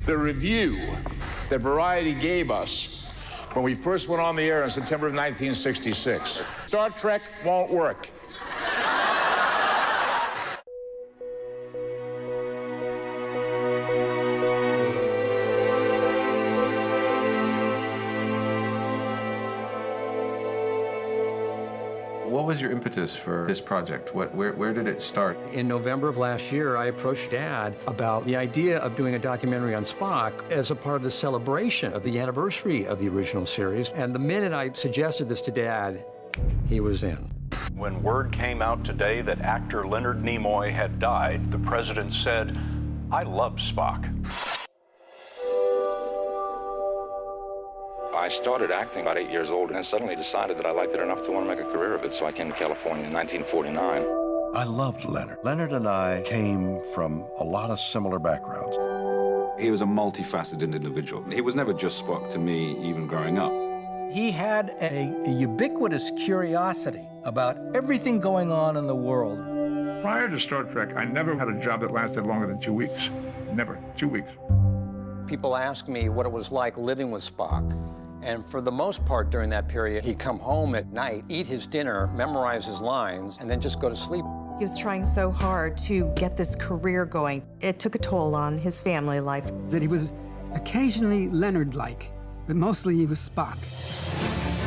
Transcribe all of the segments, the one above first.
The review that Variety gave us when we first went on the air in September of 1966. Star Trek won't work. What was your impetus for this project? Where did it start? In November of last year, I approached Dad about the idea of doing a documentary on Spock as a part of the celebration of the anniversary of the original series. And the minute I suggested this to Dad, he was in. When word came out today that actor Leonard Nimoy had died, the president said, "I love Spock." I started acting about 8 years old and suddenly decided that I liked it enough to want to make a career of it, so I came to California in 1949. I loved Leonard. Leonard and I came from a lot of similar backgrounds. He was a multifaceted individual. He was never just Spock to me, even growing up. He had a ubiquitous curiosity about everything going on in the world. Prior to Star Trek, I never had a job that lasted longer than 2 weeks. Never. 2 weeks. People ask me what it was like living with Spock. And for the most part during that period, he'd come home at night, eat his dinner, memorize his lines, and then just go to sleep. He was trying so hard to get this career going. It took a toll on his family life. That he was occasionally Leonard-like, but mostly he was Spock.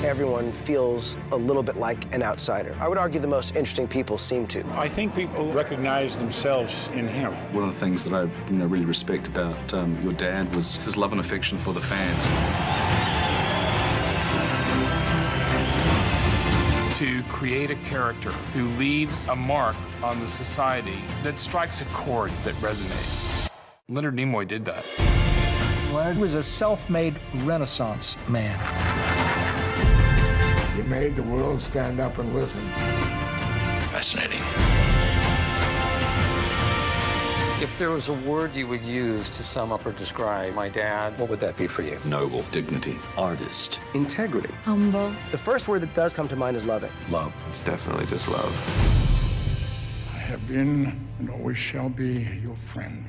Everyone feels a little bit like an outsider. I would argue the most interesting people seem to. I think people recognize themselves in him. One of the things that I really respect about your dad was his love and affection for the fans. To create a character who leaves a mark on the society that strikes a chord that resonates. Leonard Nimoy did that. Leonard was a self-made Renaissance man. He made the world stand up and listen. Fascinating. If there was a word you would use to sum up or describe my dad, what would that be for you? Noble, dignity, Artist. Integrity. Humble. The first word that does come to mind is loving. Love. it's definitely just love. I have been and always shall be your friend.